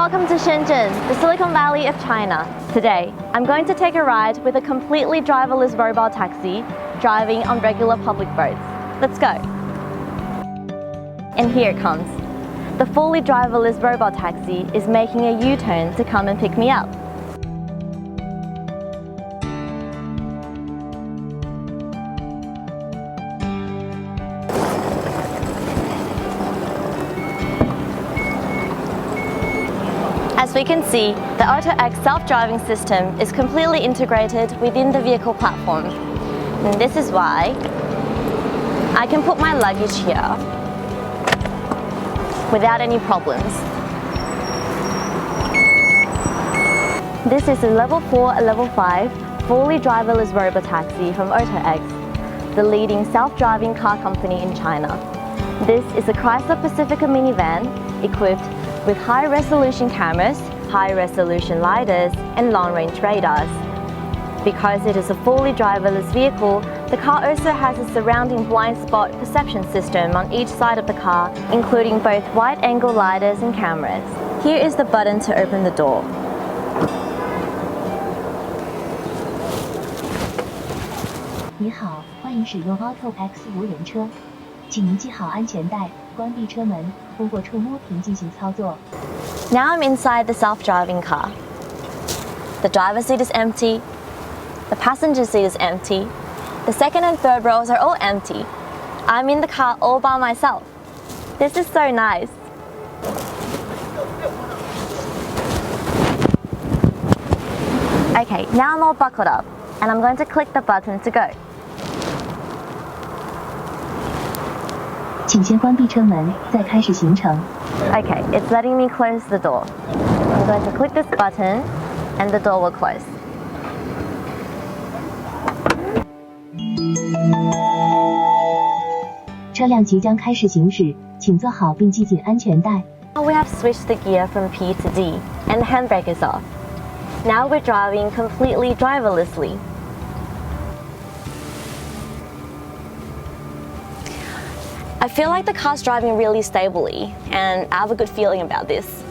welcome to Shenzen, the Silicon Valley of China. Today, I'm going to take a ride with a completely driverless RoboTaxi driving on regular public roads. Let's go. And here it comes. The fully driverless RoboTaxi is making a U-turn to come and pick me up. As we can see, the AutoX self-driving system is completely integrated within the vehicle platform. And this is why I can put my luggage here without any problems. This is a level 4 and level 5 fully driverless RoboTaxi from AutoX, the leading self-driving car company in China. This is a Chrysler Pacifica minivan equipped with high-resolution cameras, high-resolution lidars, and long-range radars. Because it is a fully driverless vehicle, the car also has a surrounding blind spot perception system on each side of the car, including both wide-angle lidars and cameras. Here is the button to open the door. 你好，欢迎使用 AutoX 无人车，请您系好安全带，关闭车门，通过触摸屏进行操作。 Now I'm inside the self-driving car. The driver's seat is empty. The passenger seat is empty. The second and third rows are all empty. I'm in the car all by myself. This is so nice. Okay, now I'm all buckled up, and I'm going to click the button to go. 请先关闭车门，再开始行程。 Okay, it's letting me close the door. I'm going to click this button, and the door will close. 车辆即将开始行驶，请坐好并系紧安全带。 Now we have switched the gear from P to D, and the handbrake is off. Now we're driving completely driverlessly. I feel like the car's driving really stably, and I have a good feeling about this.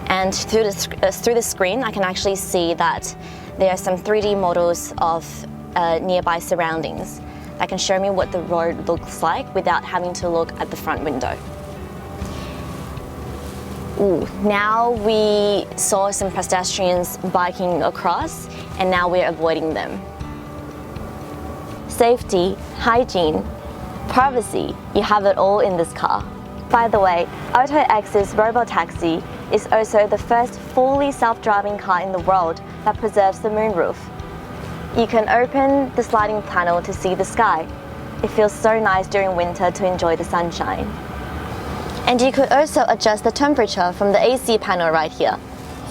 And through the screen, I can actually see that there are some 3D models of nearby surroundings that can show me what the road looks like without having to look at the front window. Ooh, now we saw some pedestrians biking across, and now we're avoiding them. Safety, hygiene, privacy, you have it all in this car. By the way, AutoX's RoboTaxi is also the first fully self-driving car in the world that preserves the moonroof. You can open the sliding panel to see the sky. It feels so nice during winter to enjoy the sunshine. And you could also adjust the temperature from the AC panel right here.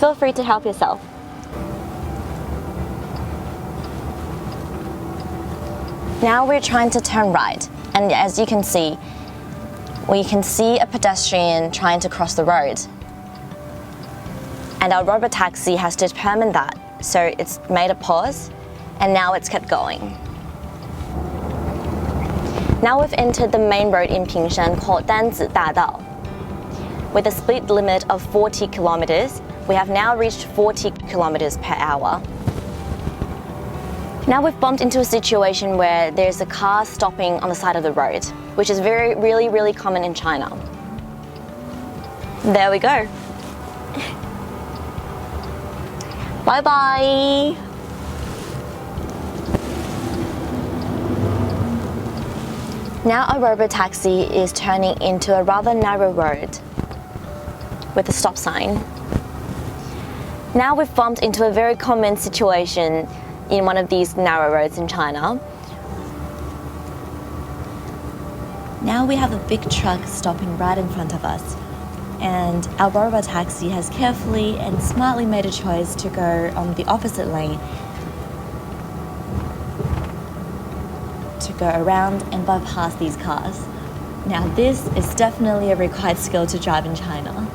Feel free to help yourself. Now we're trying to turn right, and as you can see, we can see a pedestrian trying to cross the road. And our RoboTaxi has determined that, so it's made a pause, and now it's kept going. Now we've entered the main road in Pingshan called Danzi Dadao. With a speed limit of 40 kilometers, we have now reached 40 kilometers per hour. Now we've bumped into a situation where there's a car stopping on the side of the road, which is really common in China. There we go. Bye-bye. Now our RoboTaxi is turning into a rather narrow road with a stop sign. Now we've bumped into a very common situation in one of these narrow roads in China. Now we have a big truck stopping right in front of us, and our RoboTaxi has carefully and smartly made a choice to go on the opposite lane to go around and bypass these cars. Now this is definitely a required skill to drive in China.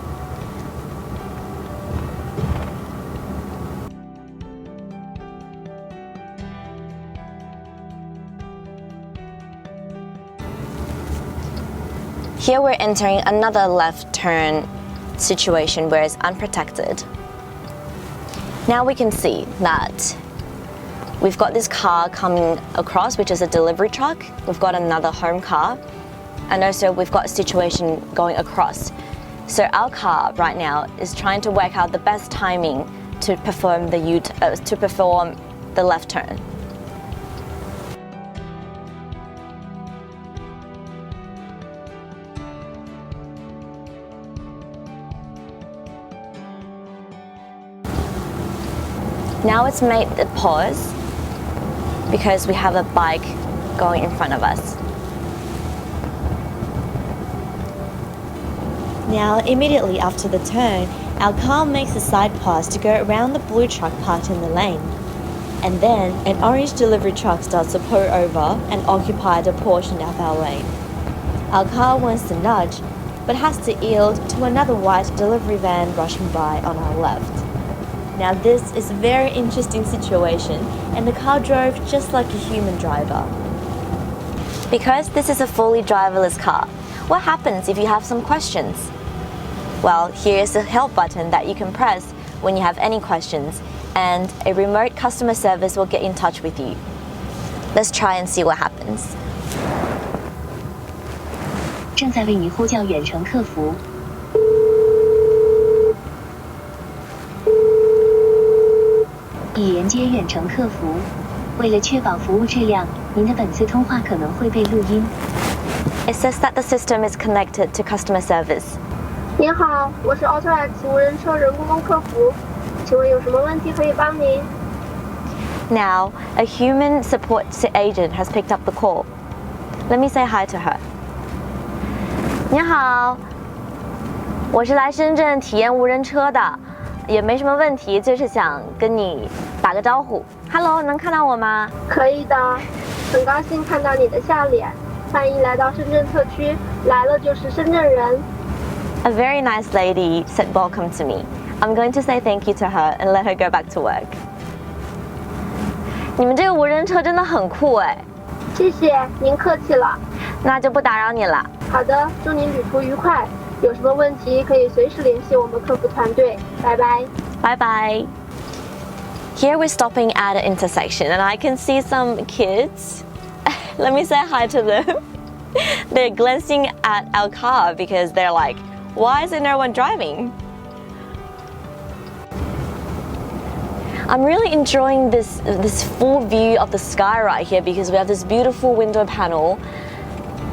Here we're entering another left turn situation where it's unprotected. Now we can see that we've got this car coming across, which is a delivery truck. We've got another home car, and also we've got a situation going across. So our car right now is trying to work out the best timing to perform the left turn. Now it's made the pause because we have a bike going in front of us. Now, immediately after the turn, our car makes a side pass to go around the blue truck parked in the lane. And then an orange delivery truck starts to pull over and occupy the portion of our lane. Our car wants to nudge, but has to yield to another white delivery van rushing by on our left. Now this is a very interesting situation, and the car drove just like a human driver. Because this is a fully driverless car, what happens if you have some questions? Well, here's the help button that you can press when you have any questions, and a remote customer service will get in touch with you. Let's try and see what happens. 正在为你呼叫远程客服。已连接远程客服。为了确保服务质量，您的本次通话可能会被录音。It says that the system is connected to customer service. 您好，我是 AutoX 无人车人工客服，请问有什么问题可以帮您？ Now, a human support agent has picked up the call. Let me say hi to her. 你好，我是来深圳体验无人车的，也没什么问题，就是想跟你打个招呼。Hello， 能看到我吗？可以的，很高兴看到你的笑脸。欢迎来到深圳特区，来了就是深圳人。A very nice lady said welcome to me. I'm going to say thank you to her and let her go back to work. 你们这个无人车真的很酷哎！谢谢，您客气了。那就不打扰你了。好的，祝您旅途愉快。有什么问题可以随时联系我们客服团队。拜拜。Bye bye. Here we're stopping at an intersection and I can see some kids. Let me say hi to them. They're glancing at our car because they're like, why is there no one driving? I'm really enjoying this full view of the sky right here because we have this beautiful window panel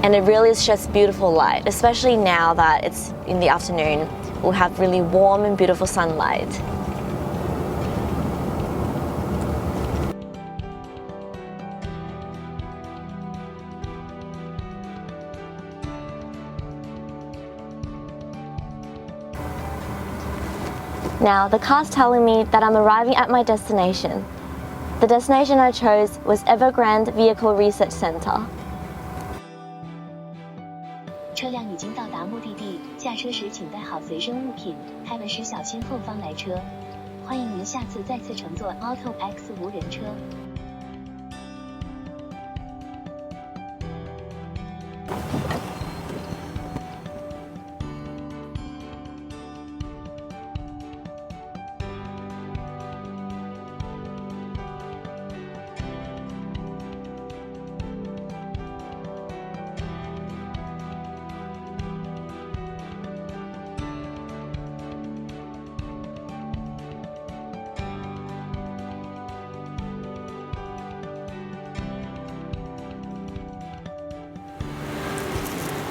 and it really sheds beautiful light, especially now that it's in the afternoon. We'll have really warm and beautiful sunlight. Now, the car's telling me that I'm arriving at my destination. The destination I chose was Evergrande Vehicle Research Center. 车辆已经到达目的地，下车时请带好随身物品，开门时小心后方来车。欢迎您下次再次乘坐 AutoX 无人车。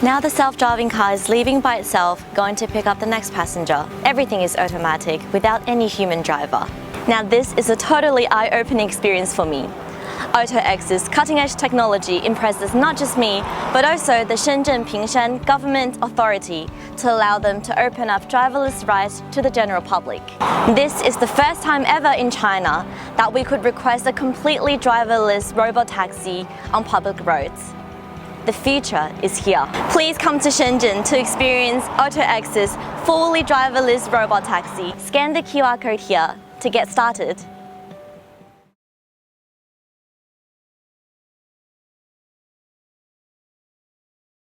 Now the self-driving car is leaving by itself, going to pick up the next passenger. Everything is automatic, without any human driver. Now this is a totally eye-opening experience for me. AutoX's cutting-edge technology impresses not just me, but also the Shenzhen Pingshan government authority to allow them to open up driverless rides to the general public. This is the first time ever in China that we could request a completely driverless RoboTaxi on public roads. The future is here. Please come to Shenzen to experience AutoX's fully driverless RoboTaxi. Scan the QR code here to get started.